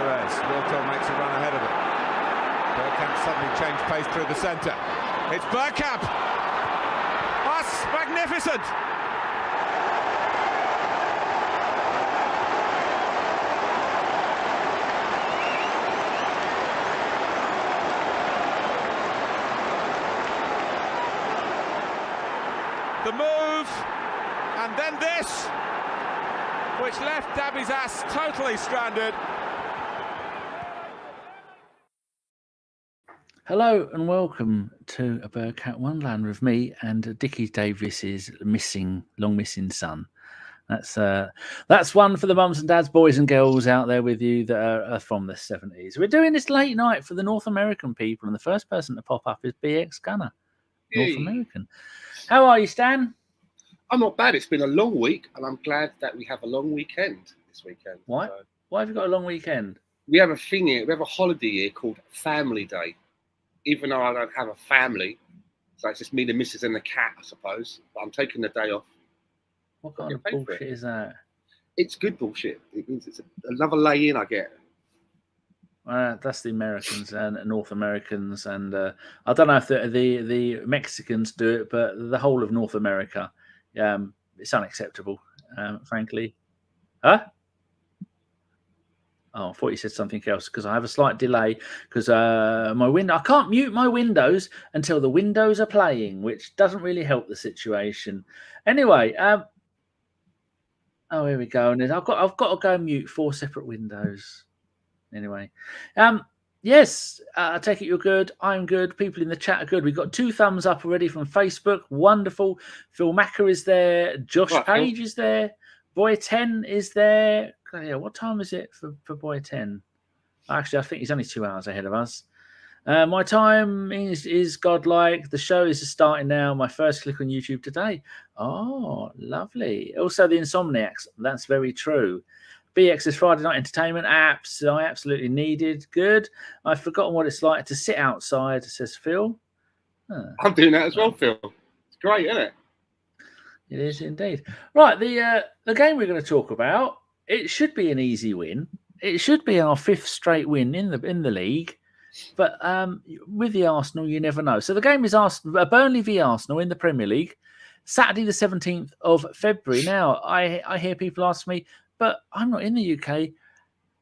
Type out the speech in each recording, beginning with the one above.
Soares. Walter makes a run ahead of him. Bergkamp suddenly changed pace through the centre. It's Bergkamp! That's magnificent! The move, and then this, which left Dabby's ass totally stranded. Hello and welcome to a Bergkamp Wonderland with me and Dickie Davis's long missing son. That's one for the mums and dads, boys and girls out there with you that are from the 70s. We're doing this late night for the North American people, and the first person to pop up is BX Gunner, North American. How are you, Stan? I'm not bad. It's been a long week, and I'm glad that we have a long weekend this weekend. Why? So, why have you got a long weekend? We have a thing here. We have a holiday here called Family Day. Even though I don't have a family, so it's just me, the missus, and the cat, I suppose. But I'm taking the day off. What kind of bullshit is that? It's good bullshit. It means it's another lay-in I get. That's the Americans and North Americans, and I don't know if the Mexicans do it, but the whole of North America, it's unacceptable, frankly. Huh? Oh, I thought you said something else because I have a slight delay because I can't mute my windows until the windows are playing, which doesn't really help the situation. Anyway, here we go. And I've got to go mute 4 separate windows. Anyway, yes, I take it you're good. I'm good. People in the chat are good. We've got 2 thumbs up already from Facebook. Wonderful. Phil Macker is there. Josh Page is there. Boy 10 is there. Yeah, what time is it for Boy 10? Actually, I think he's only 2 hours ahead of us. My time is godlike. The show is starting now. My first click on YouTube today. Oh, lovely. Also, the Insomniacs. That's very true. BX's Friday Night Entertainment apps I absolutely needed. Good. I've forgotten what it's like to sit outside, says Phil. I'm doing that as well, Phil. It's great, isn't it? It is indeed. Right, the game we're going to talk about, it should be an easy win. It should be our 5th straight win in the league. But with the Arsenal, you never know. So the game is Burnley v Arsenal in the Premier League, Saturday the 17th of February. Now, I hear people ask me, but I'm not in the UK.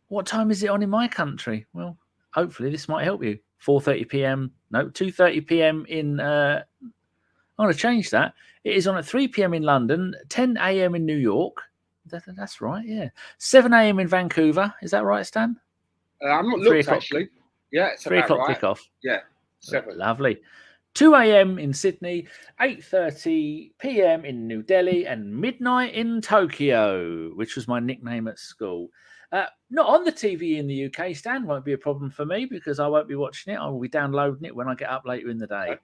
What time is it on in my country? Well, hopefully this might help you. 4:30 p.m. No, 2:30 p.m. in... I'm going to change that. It is on at 3 p.m. in London, 10 a.m. in New York. That's right, yeah. 7 a.m. in Vancouver. Is that right, Stan? I'm not looked, actually. Yeah, it's 3 o'clock right. kickoff. Yeah, 7. Lovely. 2 a.m. in Sydney, 8:30 p.m. in New Delhi, and midnight in Tokyo, which was my nickname at school. Not on the TV in the UK, Stan. Won't be a problem for me because I won't be watching it. I will be downloading it when I get up later in the day. Okay.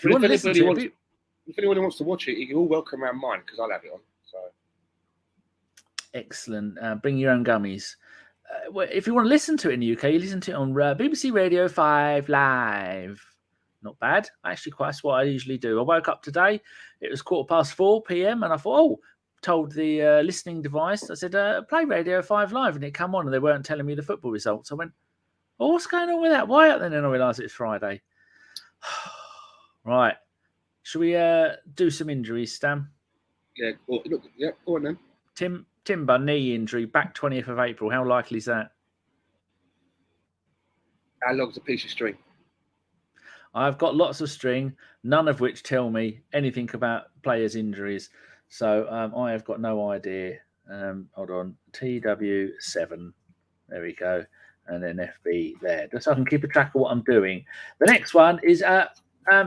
If anyone wants to watch it, you're all welcome around mine because I'll have it on. So excellent. Bring your own gummies. If you want to listen to it in the UK, you listen to it on BBC Radio 5 Live. Not bad. That's what I usually do. I woke up today. It was 4:15 p.m. and I thought, told the listening device, I said, play Radio 5 Live. And it come on and they weren't telling me the football results. I went, what's going on with that? Why? And then I realised it's Friday. Right. Should we do some injuries, Stan? Yeah. Go on then. Timber, knee injury, back 20th of April. How likely is that? How long's a piece of string? I've got lots of string, none of which tell me anything about players' injuries. So I have got no idea. Hold on. TW7. There we go. And then FB there. Just so I can keep a track of what I'm doing. The next one is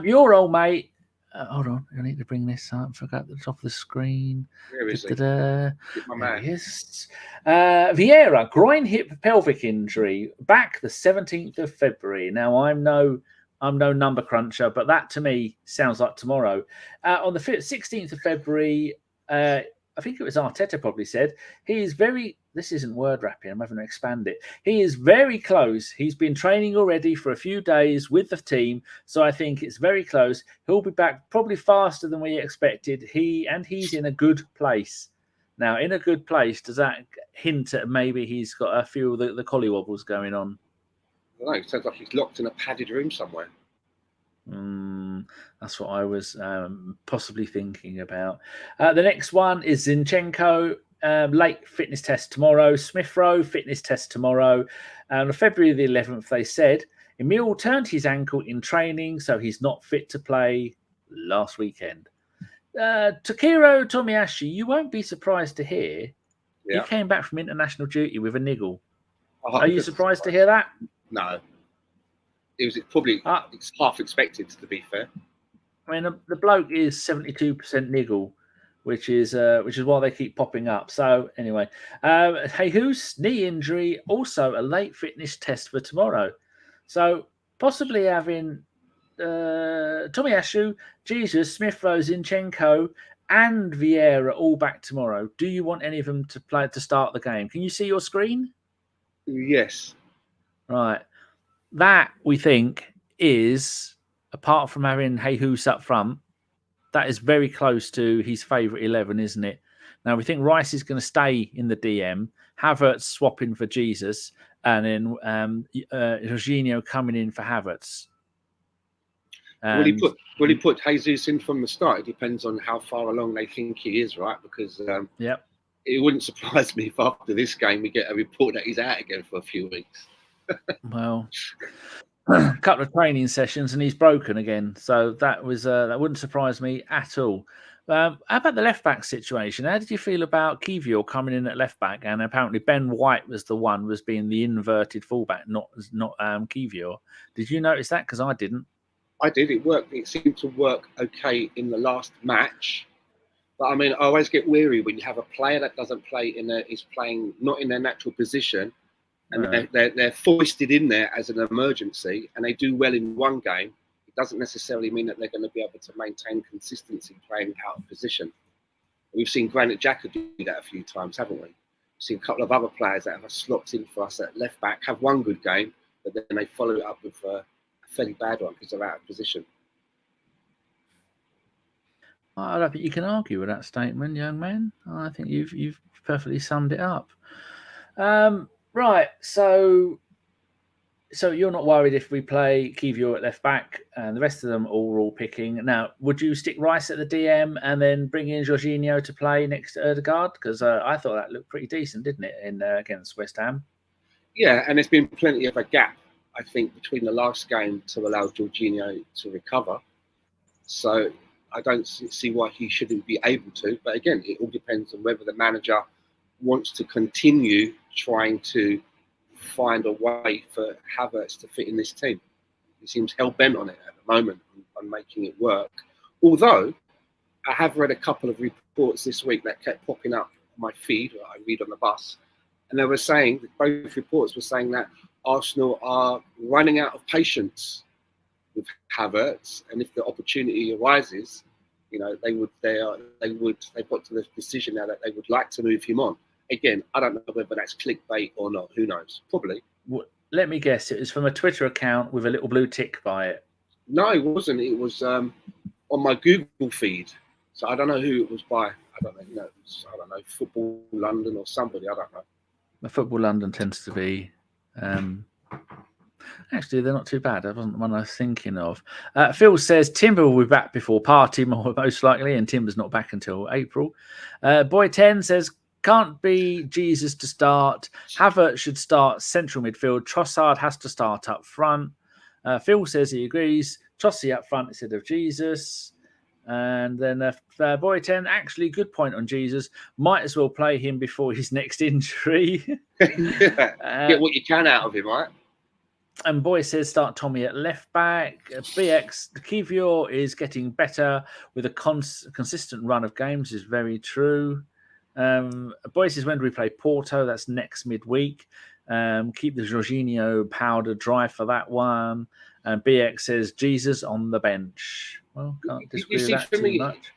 your old mate. Hold on. I need to bring this up. I forgot the top of the screen. Where is he? My man. Yes. Vieira, groin hip pelvic injury, back the 17th of February. Now, I'm no number cruncher, but that to me sounds like tomorrow. On the 16th of February, I think it was Arteta probably said, this isn't word wrapping, I'm having to expand it. He is very close. He's been training already for a few days with the team, so I think it's very close. He'll be back probably faster than we expected. He's in a good place. Now, in a good place, does that hint at maybe he's got a few of the collywobbles going on? I don't know. It sounds like he's locked in a padded room somewhere. That's what I was possibly thinking about. The next one is Zinchenko. Late fitness test tomorrow. Smith Rowe fitness test tomorrow. On February the 11th, they said Emile turned his ankle in training, so he's not fit to play last weekend. Takehiro Tomiyasu, you won't be surprised to hear he came back from international duty with a niggle. Are you surprised to hear that? No. It was probably it's half expected, to be fair. I mean, the bloke is 72% niggle, which is why they keep popping up. So anyway, Jesus, knee injury, also a late fitness test for tomorrow. So possibly having Tomiyasu, Jesus, Smith Rowe, Zinchenko, and Vieira all back tomorrow. Do you want any of them to start the game? Can you see your screen? Yes. Right. That, we think, is, apart from having Jesus up front, that is very close to his favourite 11, isn't it? Now, we think Rice is going to stay in the DM, Havertz swapping for Jesus, and then Jorginho coming in for Havertz. Will he put Jesus in from the start? It depends on how far along they think he is, right? Because it wouldn't surprise me if after this game we get a report that he's out again for a few weeks. Well, a couple of training sessions and he's broken again. So that wouldn't surprise me at all. How about the left back situation? How did you feel about Kiwior coming in at left back? And apparently Ben White was being the inverted fullback, not Kiwior. Did you notice that? Because I didn't. I did. It worked. It seemed to work okay in the last match. But I mean, I always get weary when you have a player that doesn't play is playing not in their natural position. And they're foisted in there as an emergency, and they do well in one game. It doesn't necessarily mean that they're going to be able to maintain consistency playing out of position. We've seen Granit Xhaka do that a few times, haven't we? We've seen a couple of other players that have slopped in for us at left back, have one good game, but then they follow it up with a fairly bad one because they're out of position. I don't think you can argue with that statement, young man. I think you've perfectly summed it up. Right, so you're not worried if we play Kiwior at left back and the rest of them all picking. Now, would you stick Rice at the DM and then bring in Jorginho to play next to Odegaard? Because I thought that looked pretty decent, didn't it, against West Ham? Yeah, and there's been plenty of a gap, I think, between the last game to allow Jorginho to recover. So I don't see why he shouldn't be able to. But again, it all depends on whether the manager wants to continue trying to find a way for Havertz to fit in this team. He seems hell-bent on it at the moment, on making it work. Although, I have read a couple of reports this week that kept popping up on my feed, I read on the bus, and they were saying, both reports were saying that Arsenal are running out of patience with Havertz, and if the opportunity arises, they've got to the decision now that they would like to move him on. Again, I don't know whether that's clickbait or not. Who knows? Probably. Let me guess. It was from a Twitter account with a little blue tick by it. No, it wasn't. It was on my Google feed. So I don't know who it was by. I don't know. I don't know. Football London or somebody. I don't know. The Football London tends to be. Actually, they're not too bad. That wasn't the one I was thinking of. Phil says Timber will be back before Partey, most likely, and Timber's not back until April. Boy 10 says, can't be Jesus to start. Havertz should start central midfield. Trossard has to start up front. Phil says he agrees. Trossard up front instead of Jesus. And then Boy 10, actually, good point on Jesus. Might as well play him before his next injury. Get what you can out of him, right? And Boy says start Tommy at left back. BX, the Kiwior is getting better with a consistent run of games, is very true. Boy says, when do we play Porto? That's next midweek. Keep the Jorginho powder dry for that one. And BX says, Jesus on the bench. Well, can't disagree with that too much.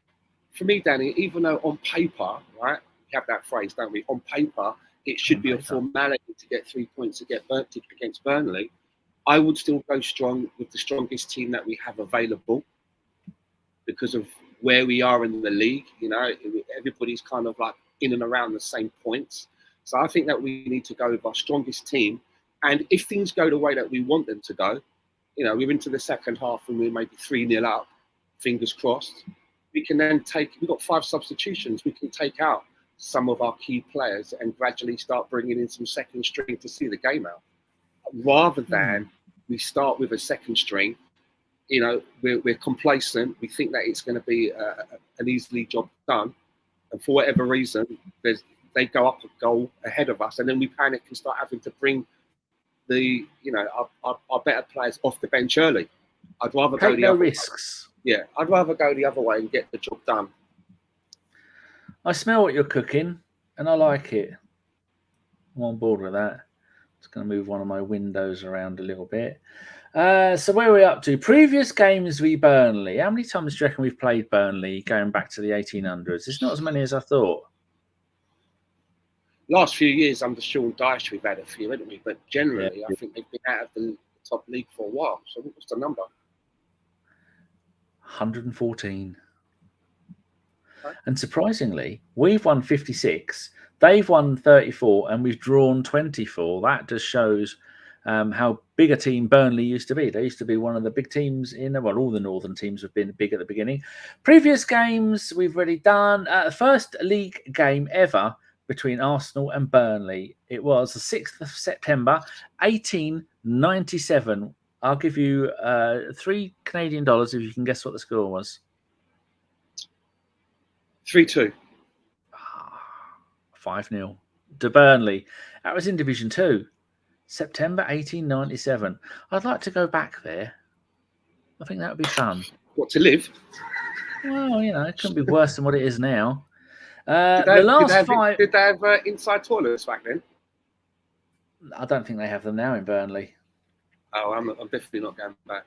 For me, Danny, even though on paper, right, we have that phrase, don't we? On paper, it should be a formality to get 3 points against Burnley. I would still go strong with the strongest team that we have available because of where we are in the league. Everybody's kind of like in and around the same points. So I think that we need to go with our strongest team. And if things go the way that we want them to go, we're into the second half and we're maybe 3-0 up, fingers crossed. We can then we've got 5 substitutions. We can take out some of our key players and gradually start bringing in some second string to see the game out. Rather than we start with a second string, we're complacent. We think that it's going to be an easily job done. And for whatever reason, they go up a goal ahead of us. And then we panic and start having to bring our better players off the bench early. I'd rather go the other risks. way. Yeah, I'd rather go the other way and get the job done. I smell what you're cooking, and I like it. I'm on board with that. Just going to move one of my windows around a little bit. So where are we up to? Previous games v Burnley. How many times do you reckon we've played Burnley going back to the 1800s? It's not as many as I thought. Last few years under Sean Dyche, we've had a few, haven't we? But generally, I think they've been out of the top league for a while. So what's the number? 114. Okay. And surprisingly, we've won 56, they've won 34, and we've drawn 24. That just shows how big a team Burnley used to be. They used to be one of the big teams all the northern teams have been big at the beginning. Previous games we've already done. The first league game ever between Arsenal and Burnley. It was the 6th of September, 1897. I'll give you $3 Canadian if you can guess what the score was. 3-2. 5-0 to Burnley. That was in Division 2, September 1897. I'd like to go back there. I think that would be fun. What, to live? Well, it couldn't be worse than what it is now. Did they have inside toilets back then? I don't think they have them now in Burnley. Oh, I'm definitely not going back.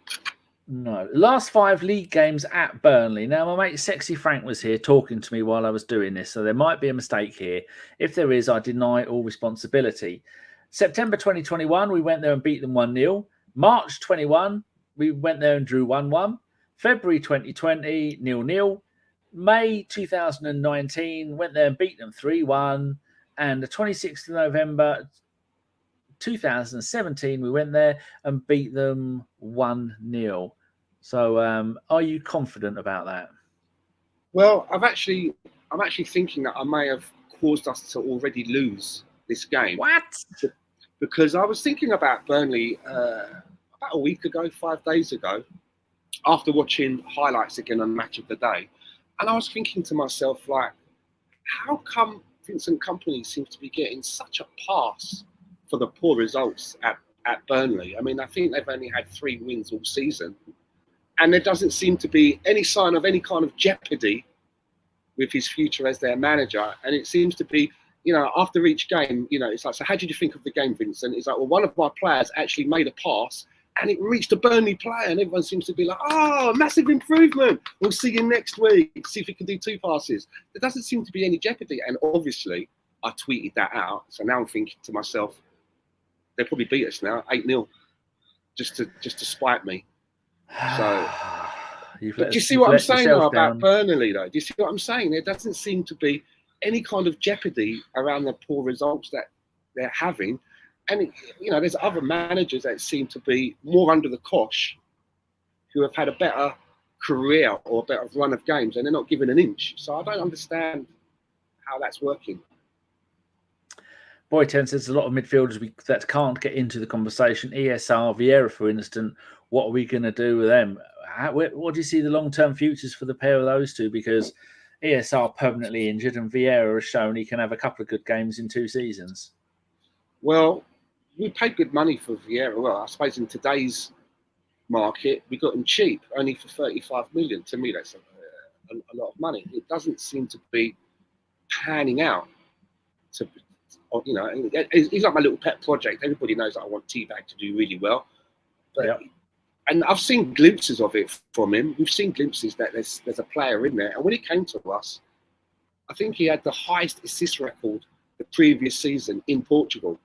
No. The last 5 league games at Burnley. Now, my mate Sexy Frank was here talking to me while I was doing this, so there might be a mistake here. If there is, I deny all responsibility. September 2021, we went there and beat them 1-0. March 21, we went there and drew 1-1. February 2020, 0-0. May 2019, went there and beat them 3-1. And the 26th of November 2017, we went there and beat them 1-0. So, are you confident about that? Well, I'm actually thinking that I may have caused us to already lose this game. What? Because I was thinking about Burnley about a week ago, 5 days ago, after watching highlights again on Match of the Day. And I was thinking to myself, like, how come Vincent Kompany seems to be getting such a pass for the poor results at Burnley? I mean, I think they've only had 3 wins all season. And there doesn't seem to be any sign of any kind of jeopardy with his future as their manager. And it seems to be, after each game, it's like, so how did you think of the game, Vincent? It's like, well, one of my players actually made a pass and it reached a Burnley player, and everyone seems to be like, oh, massive improvement. We'll see you next week. See if we can do 2 passes. There doesn't seem to be any jeopardy. And obviously, I tweeted that out. So now I'm thinking to myself, they'll probably beat us now, 8-0, just to spite me. So, do you see what I'm saying though about Burnley, though? Do you see what I'm saying? There doesn't seem to be any kind of jeopardy around the poor results that they're having. And, there's other managers that seem to be more under the cosh who have had a better career or a better run of games, and they're not given an inch. So I don't understand how that's working. Boy, Ten says a lot of midfielders that can't get into the conversation. ESR, Vieira, for instance, what are we going to do with them? What do you see the long-term futures for the pair of those two? Because ESR permanently injured and Vieira has shown he can have a couple of good games in 2 seasons. Well, we paid good money for Vieira. Well, I suppose in today's market, we got him cheap, only for 35 million. To me, that's a lot of money. It doesn't seem to be panning out. He's like my little pet project. Everybody knows that I want Teabag to do really well. But, yep. And I've seen glimpses of it from him. We've seen glimpses that there's a player in there. And when he came to us, I think he had the highest assist record the previous season in Portugal.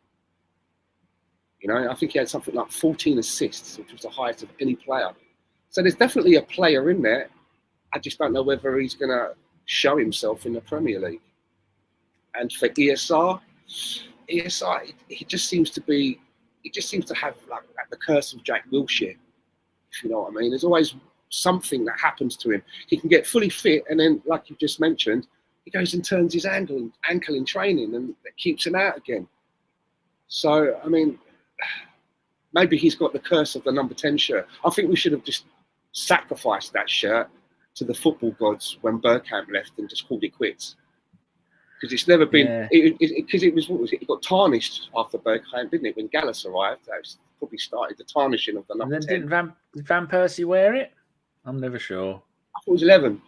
I think he had something like 14 assists, which was the highest of any player. So there's definitely a player in there. I just don't know whether he's going to show himself in the Premier League. And for ESR, he just seems to have like the curse of Jack Wilshere, if you know what I mean. There's always something that happens to him. He can get fully fit, and then, like you just mentioned, he goes and turns his ankle in training, and that keeps him out again. So, I mean, maybe he's got the curse of the number 10 shirt. I think we should have just sacrificed that shirt to the football gods when Bergkamp left and just called it quits. Because it's never been, because it was, what was it? It got tarnished after Bergkamp, didn't it? When Gallas arrived, that was probably started the tarnishing of the number 10. Didn't Van Persie wear it? I'm never sure. I thought it was 11.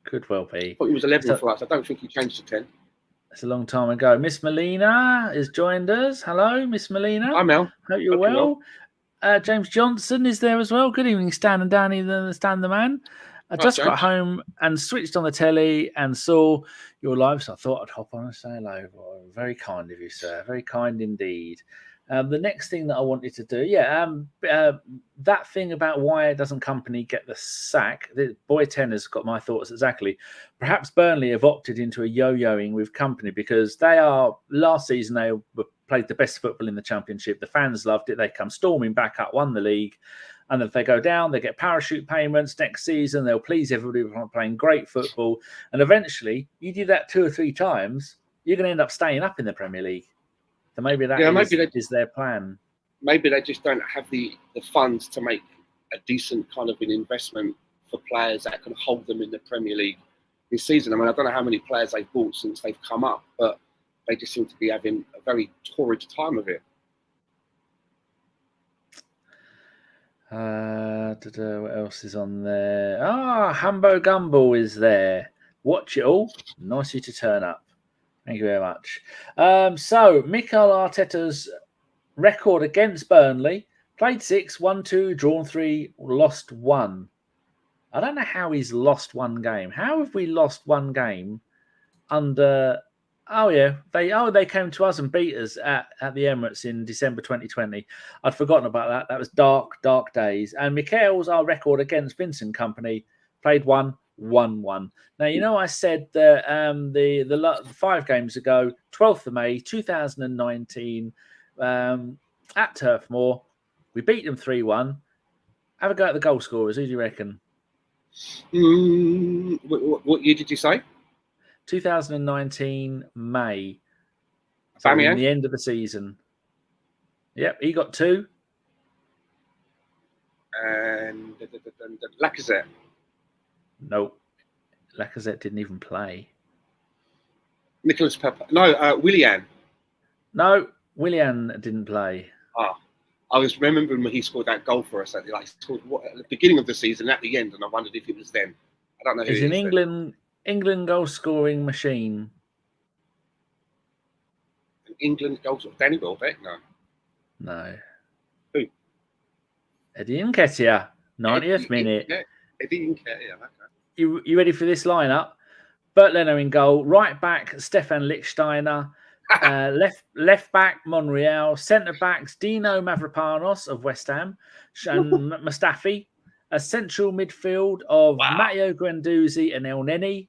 Could well be. I thought it was 11 for us. I don't think he changed to 10. That's a long time ago. Miss Molina has joined us. Hello, Miss Molina. Hi, Mel. Hope you're well. James Johnson is there as well. Good evening, Stan and Danny, Stan the man. I just got home and switched on the telly and saw your live, so I thought I'd hop on and say hello. Well, very kind of you, sir. Very kind indeed. The next thing that I wanted to do, that thing about why doesn't Company get the sack? The Boy 10 has got my thoughts exactly. Perhaps Burnley have opted into a yo-yoing with Company because last season they played the best football in the Championship. The fans loved it. They come storming back up, won the league. And if they go down, they get parachute payments next season. They'll please everybody by playing great football. And eventually, you do that 2 or 3 times, you're going to end up staying up in the Premier League. So maybe that is their plan. Maybe they just don't have the funds to make a decent kind of an investment for players that can hold them in the Premier League this season. I mean, I don't know how many players they've bought since they've come up, but they just seem to be having a very torrid time of it. What else is on there? Hambo Gumball is there. Watch it all. Nice of you to turn up. Thank you very much. So, Mikel Arteta's record against Burnley. Played 6, won 2, drawn 3, lost 1. I don't know how he's lost one game. How have we lost one game under... They came to us and beat us at the Emirates in December 2020. I'd forgotten about that. That was dark, dark days. And Mikel's our record against Vincent Company. Played 1, won 1. Now, I said that the 5 games ago, 12th of May, 2019, at Turf Moor, we beat them 3-1. Have a go at the goal scorers. Who do you reckon? What year did you say? 2019 May. So in the end of the season. Yep, he got 2. And Lacazette. No, Lacazette didn't even play. Nicholas Pepper. No, Willian. No, Willian didn't play. I was remembering when he scored that goal for us. At the beginning of the season, at the end, and I wondered if it was then. I don't know who it is. England goal scoring machine. England goals of Danny Welbeck? No. Who? Eddie Nketiah, 90th minute. Eddie Nketiah. Okay. You ready for this lineup? Bert Leno in goal. Right back, Stefan Lichtsteiner. Left back, Monreal. Centre backs, Dino Mavropanos of West Ham. And Mustafi. A central midfield of Matteo Guendouzi and El Neni.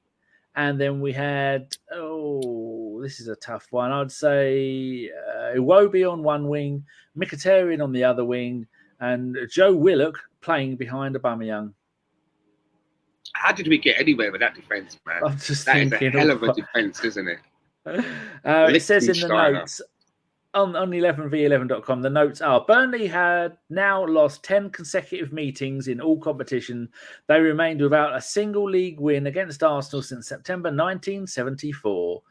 And then we had, this is a tough one. I'd say Iwobi on one wing, Mkhitaryan on the other wing, and Joe Willock playing behind Aubameyang. How did we get anywhere with that defence, man? I'm just that thinking, is a hell of a defence, isn't it? It says in the notes, on 11v11.com, the notes are Burnley had now lost 10 consecutive meetings in all competition. They remained without a single league win against Arsenal since September 1974.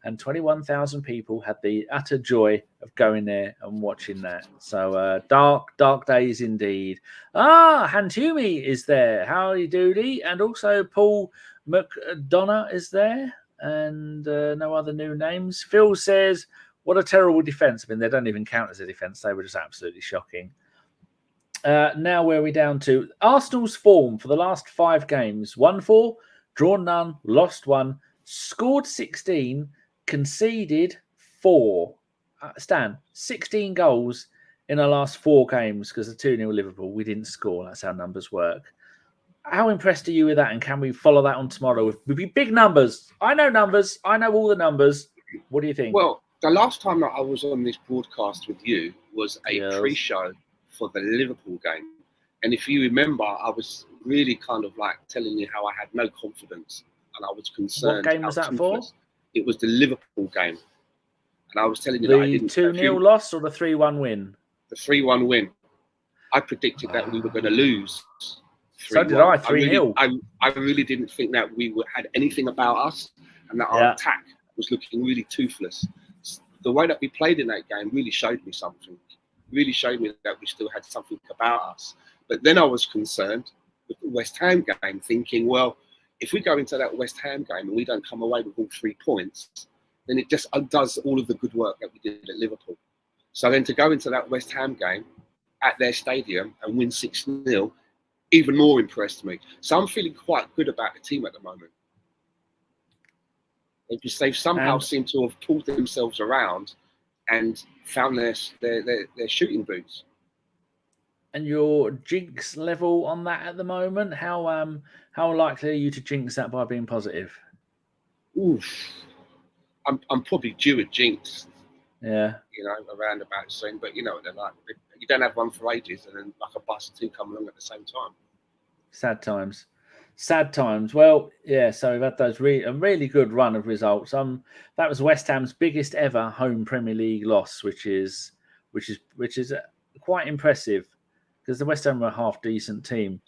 And 21,000 people had the utter joy of going there and watching that. So dark, dark days indeed. Hantumi is there. Howdy doody. And also Paul McDonough is there. And no other new names. Phil says... What a terrible defence. I mean, they don't even count as a defence. They were just absolutely shocking. Now where are we down to? Arsenal's form for the last 5 games. Won 4, drawn none, lost 1, scored 16, conceded 4. Stan, 16 goals in the last 4 games because of 2-0 Liverpool. We didn't score. That's how numbers work. How impressed are you with that? And can we follow that on tomorrow with big numbers? I know numbers. I know all the numbers. What do you think? Well, the last time that I was on this broadcast with you was a pre-show for the Liverpool game. And if you remember, I was really kind of like telling you how I had no confidence and I was concerned. What game was that for? It was the Liverpool game. And I was telling you that I didn't... The 2-0 loss or the 3-1 win? The 3-1 win. I predicted that we were going to lose. 3-1. So did I, 3-0. I really didn't think that we had anything about us and that our attack was looking really toothless. The way that we played in that game really showed me something. Really showed me that we still had something about us. But then I was concerned with the West Ham game, thinking, well, if we go into that West Ham game and we don't come away with all 3 points, then it just undoes all of the good work that we did at Liverpool. So then to go into that West Ham game at their stadium and win 6-0, even more impressed me. So I'm feeling quite good about the team at the moment. Because they've somehow seemed to have pulled themselves around and found their shooting boots. And your jinx level on that at the moment, how likely are you to jinx that by being positive? Oof. I'm probably due a jinx. Yeah. You know, around about soon. But you know what they're like. You don't have one for ages and then like a bus or two come along at the same time. Sad times. Sad times. Well, yeah, so we've had those a really good run of results. That was West Ham's biggest ever home Premier League loss, which is quite impressive because the West Ham were a half decent team.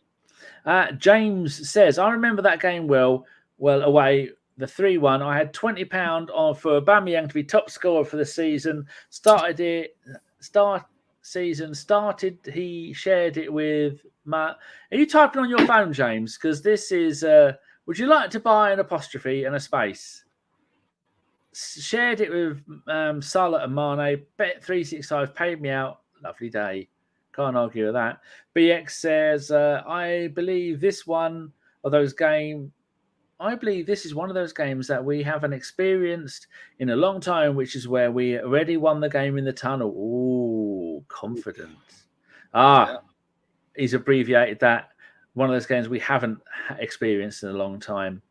James says, I remember that game well away, the 3-1. I had £20 for Aubameyang to be top scorer for the season. He shared it with Matt. Are you typing on your phone, James? Because this is, would you like to buy an apostrophe and a space? Shared it with Salah and Mane. Bet365 paid me out. Lovely day. Can't argue with that. BX says, I believe this is one of those games that we haven't experienced in a long time, which is where we already won the game in the tunnel. Ooh, confidence. He's abbreviated that. One of those games we haven't experienced in a long time.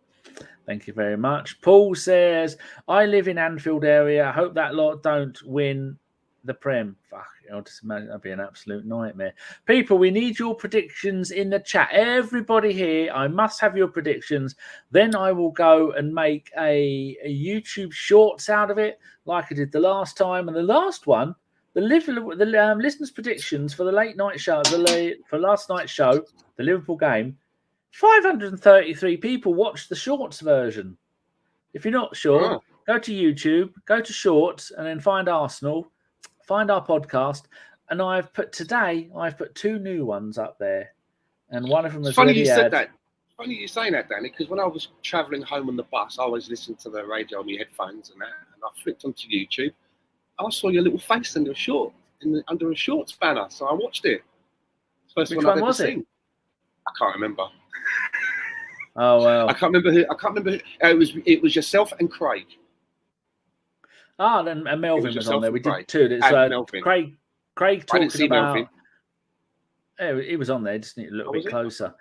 Thank you very much. Paul says, I live in Anfield area. I hope that lot don't win the Prem. Fuck, I'll just imagine that'd be an absolute nightmare. People, we need your predictions in the chat. Everybody here, I must have your predictions. Then I will go and make a YouTube shorts out of it, like I did the last time. And the last one, the listeners' predictions for the late night show, for last night's show, the Liverpool game. 533 people watched the shorts version. If you're not sure, go to YouTube, go to shorts, and then find Arsenal. Find our podcast, and I've put 2 new ones up there, and one of them was funny you said that. Funny you saying that, Danny, because when I was travelling home on the bus, I always listened to the radio on my headphones and that, and I flicked onto YouTube. I saw your little face under a shorts banner, so I watched it. Which one was it? I can't remember. Oh well, I can't remember who. It was yourself and Craig. And Melvin was on there. We did too. It's Craig talking about. He was on there. Just need a little bit closer.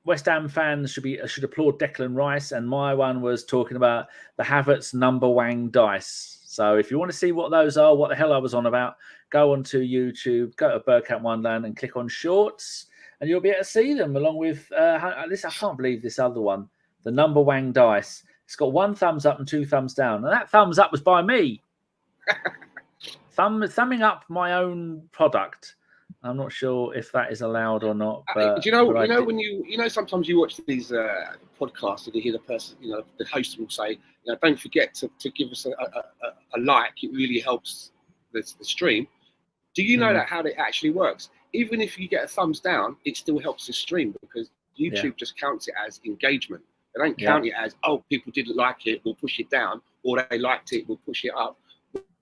West Ham fans should applaud Declan Rice, and my one was talking about the Havertz number wang dice. So if you want to see what those are, what the hell I was on about, go onto YouTube, go to Bergkamp Wonderland, and click on Shorts, and you'll be able to see them along with this. I can't believe this other one, the number wang dice. It's got 1 thumbs up and 2 thumbs down. And that thumbs up was by me. Thumbing up my own product. I'm not sure if that is allowed or not. But sometimes you watch these podcasts and you hear the person, the host will say, don't forget to give us a like. It really helps the stream. Do you know that how it actually works? Even if you get a thumbs down, it still helps the stream because YouTube just counts it as engagement. They don't count it as, people didn't like it, we'll push it down, or they liked it, we'll push it up.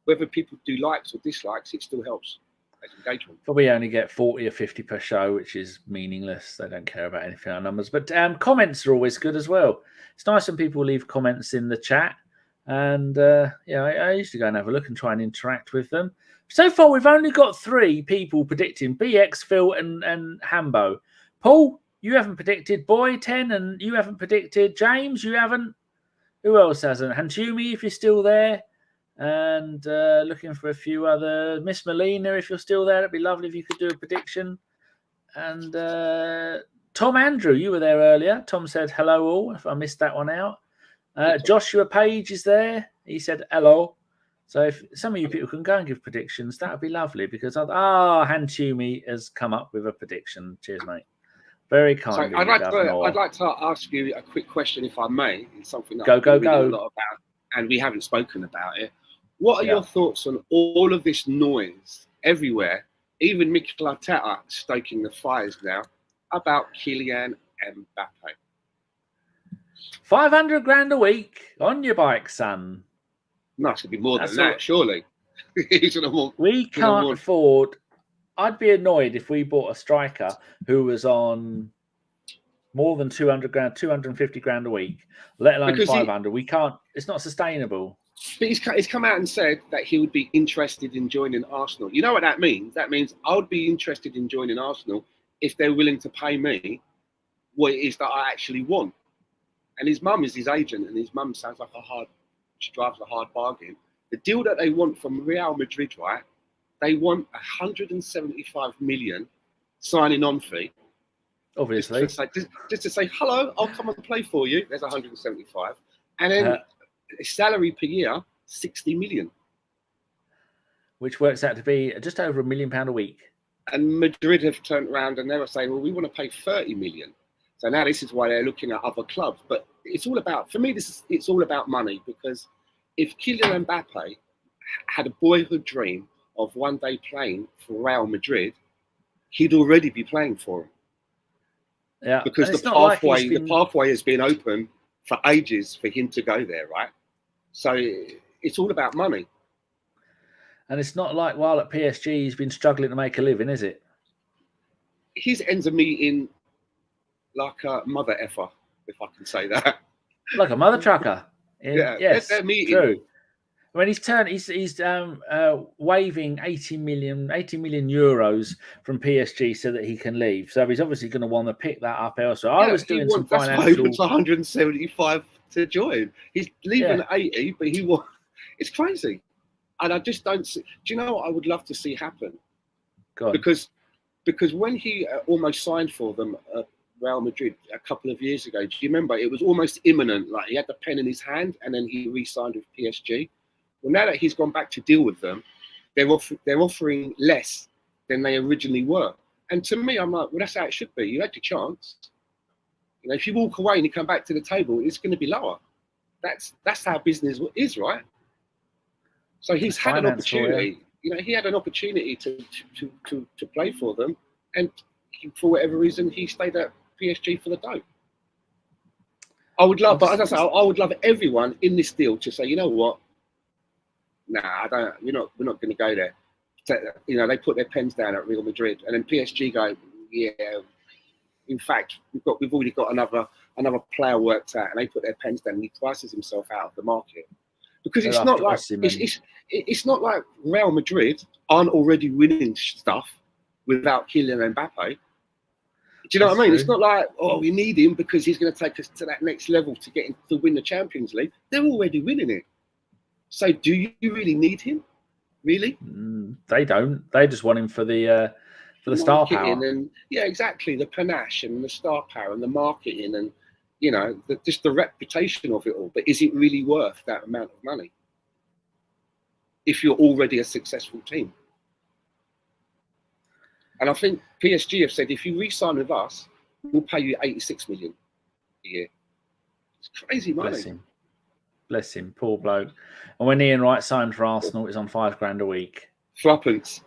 Whether people do likes or dislikes, it still helps as engagement. But we only get 40 or 50 per show, which is meaningless. They don't care about anything, our numbers. But comments are always good as well. It's nice when people leave comments in the chat. And, I usually go and have a look and try and interact with them. So far, we've only got 3 people predicting BX, Phil, and Hambo. Paul, You haven't predicted. Boy, 10, and you haven't predicted. James, you haven't. Who else hasn't? Hantumi, if you're still there. And looking for a few other. Miss Molina, if you're still there, it'd be lovely if you could do a prediction. And Tom Andrew, you were there earlier. Tom said hello all, if I missed that one out. Joshua Page is there. He said hello. So if some of you people can go and give predictions, that would be lovely because Hantumi has come up with a prediction. Cheers, mate. Very kind. So I'd like to ask you a quick question, if I may. It's something that I've been reading a lot about, and we haven't spoken about it. What are your thoughts on all of this noise everywhere? Even Mikel Arteta stoking the fires now about Kylian Mbappe. 500 grand a week on your bike, son. No, it should be more than that, surely. We can't afford. I'd be annoyed if we bought a striker who was on more than 200 grand, 250 grand a week, let alone 500. We can't. It's not sustainable. But he's come out and said that he would be interested in joining Arsenal. You know what that means? That means I would be interested in joining Arsenal if they're willing to pay me what it is that I actually want. And his mum is his agent, and his mum sounds like she drives a hard bargain. The deal that they want from Real Madrid, right? They want 175 million signing on fee. Obviously. Just to say, hello, I'll come and play for you. There's 175. And then salary per year, 60 million. Which works out to be just over £1 million a week. And Madrid have turned around and they were saying, well, we want to pay 30 million. So now this is why they're looking at other clubs. But it's all about, for me, it's all about money. Because if Kylian Mbappe had a boyhood dream of one day playing for Real Madrid, he'd already be playing for them. Yeah, because the pathway has been open for ages for him to go there, right? So it's all about money. And it's not like while at PSG he's been struggling to make a living, is it? His ends are meeting like a mother effer, if I can say that. Like a mother trucker. Yes, they're meeting. True. When he's waiving 80 million euros from PSG so that he can leave. So he's obviously going to want to pick that up elsewhere. I was doing some financial. That's why it's 175 to join. He's leaving at 80, but he wants. It's crazy, and I just don't see. Do you know what I would love to see happen? Because when he almost signed for them at Real Madrid a couple of years ago, do you remember? It was almost imminent. Like he had the pen in his hand, and then he re-signed with PSG. Well, now that he's gone back to deal with them, they're offering less than they originally were. And to me, I'm like, well, that's how it should be. You had your chance. You know, if you walk away and you come back to the table, it's going to be lower. That's how business is, right? So he's had an opportunity. You know, he had an opportunity to play for them, and for whatever reason, he stayed at PSG for the dough. I would love, but as I say, I would love everyone in this deal to say, you know what? Nah, we're not going to go there. You know, they put their pens down at Real Madrid, and then PSG go, yeah. In fact, we've already got another player worked out, and they put their pens down, and he prices himself out of the market because it's not like Real Madrid aren't already winning stuff without Kylian Mbappe. Do you know what I mean? It's not like, oh, we need him because he's going to take us to that next level to win the Champions League. They're already winning it. So do you really need him? Really? They don't. They just want him for the star power. And yeah, exactly. The panache and the star power and the marketing and, you know, just the reputation of it all. But is it really worth that amount of money if you're already a successful team? And I think PSG have said, if you re-sign with us, we'll pay you 86 million a year. It's crazy money. Bless him, poor bloke. And when Ian Wright signed for Arsenal, it was on $5,000 a week. Flippants.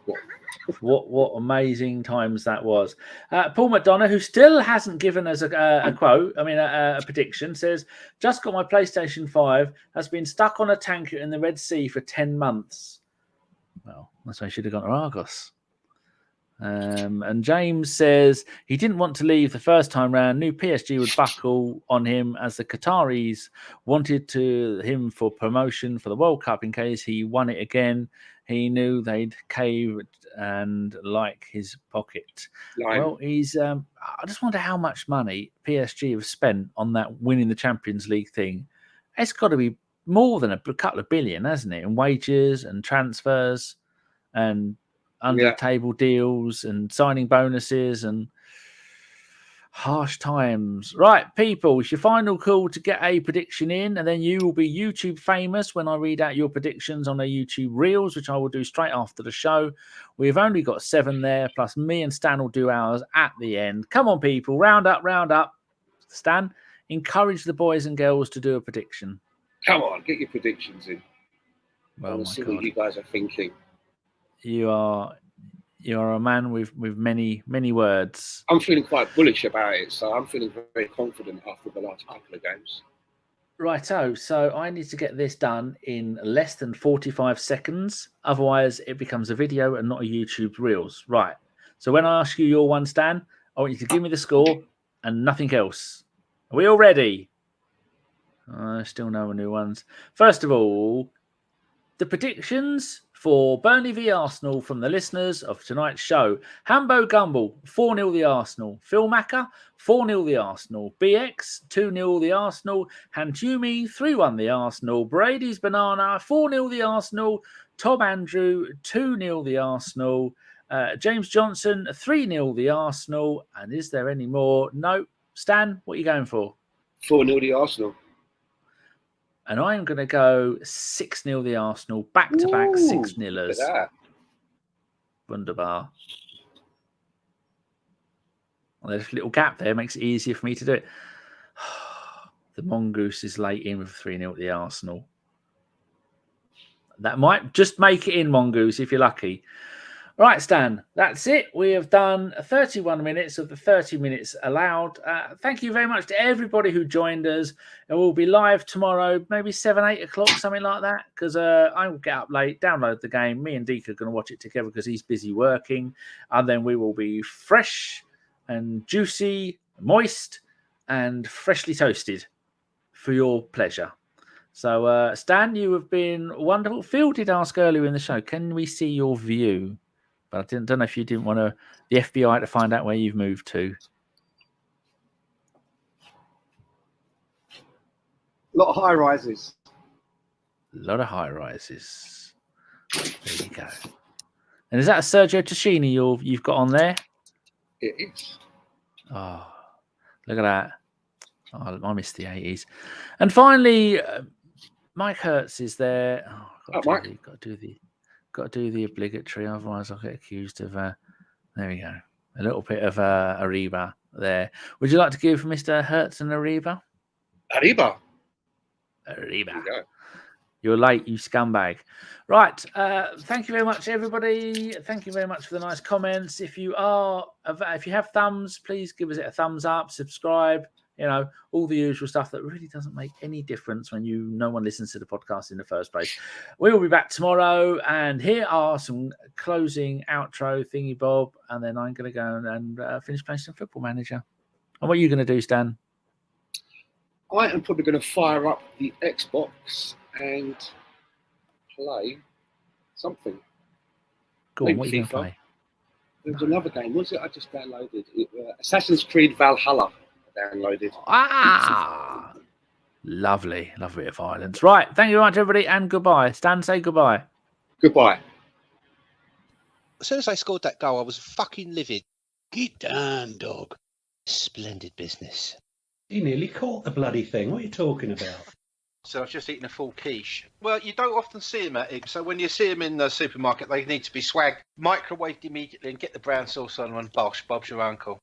What amazing times that was. Paul McDonough, who still hasn't given us a quote, a prediction, says, just got my PlayStation 5, has been stuck on a tanker in the Red Sea for 10 months. Well, that's why I should have gone to Argos. And James says he didn't want to leave the first time round. Knew PSG would buckle on him as the Qataris wanted him for promotion for the World Cup in case he won it again. He knew they'd cave and like his pocket. Well, he's. I just wonder how much money PSG have spent on that winning the Champions League thing. It's got to be more than a couple of billion, hasn't it? And wages and transfers and under the table deals and signing bonuses and harsh times. Right, people, it's your final call to get a prediction in, and then you will be YouTube famous when I read out your predictions on the YouTube Reels, which I will do straight after the show. We've only got 7 there, plus me and Stan will do ours at the end. Come on, people, round up, round up. Stan, encourage the boys and girls to do a prediction. Come on, get your predictions in. Well, see what you guys are thinking. You are a man with many words. I'm feeling quite bullish about it, so I'm feeling very confident after the last couple of games. Righto, so I need to get this done in less than 45 seconds. Otherwise, it becomes a video and not a YouTube Reels. Right. So when I ask you your one, Stan, I want you to give me the score and nothing else. Are we all ready? Still no new ones. First of all, the predictions for Burnley v Arsenal from the listeners of tonight's show. Hambo Gumble, 4-0 the Arsenal. Phil Macker, 4-0 the Arsenal. BX, 2-0 the Arsenal. Hantumi, 3-1 the Arsenal. Brady's Banana, 4-0 the Arsenal. Tom Andrew, 2-0 the Arsenal. James Johnson, 3-0 the Arsenal. And is there any more? No. Stan, what are you going for? 4-0 the Arsenal. And I'm going to go 6-0 the Arsenal. Back-to-back 6-0ers. Wunderbar. Well, there's a little gap there. Makes it easier for me to do it. The Mongoose is late in with 3-0 at the Arsenal. That might just make it in, Mongoose, if you're lucky. Right, Stan, that's it. We have done 31 minutes of the 30 minutes allowed. Thank you very much to everybody who joined us. And we'll be live tomorrow, maybe 7, 8 o'clock, something like that, because I will get up late, download the game. Me and Deke are going to watch it together because he's busy working. And then we will be fresh and juicy, moist, and freshly toasted for your pleasure. So, Stan, you have been wonderful. Phil did ask earlier in the show, can we see your view? But I don't know if you didn't want the FBI to find out where you've moved to. A lot of high rises. A lot of high rises. There you go. And is that a Sergio Tacchini you've got on there? It is. Oh, look at that. Oh, I missed the 80s. And finally, Mike Hertz is there. Oh, got to do the obligatory, otherwise I'll get accused of. There we go. A little bit of Ariba there. Would you like to give Mr. Hertz an Ariba? Ariba. You're late, you scumbag. Right. Thank you very much, everybody. Thank you very much for the nice comments. If you have thumbs, please give us a thumbs up, subscribe. You know, all the usual stuff that really doesn't make any difference when no one listens to the podcast in the first place. We will be back tomorrow, and here are some closing outro thingy bob, and then I'm going to go and finish playing some Football Manager. And what are you going to do, Stan? I am probably going to fire up the Xbox and play something. Go on, what are you going to play? There was another game. What was it I just downloaded? Assassin's Creed Valhalla. Downloaded. Lovely bit of violence. Right, thank you very much, everybody, and goodbye. Stan, say goodbye. Goodbye. As soon as I scored that goal, I was fucking livid. Get down, dog. Splendid business. He nearly caught the bloody thing. What are you talking about? So I've just eaten a full quiche. Well, you don't often see them at it. So when you see them in the supermarket, they need to be swagged, microwaved immediately, and get the brown sauce on and bosh, Bob's your uncle.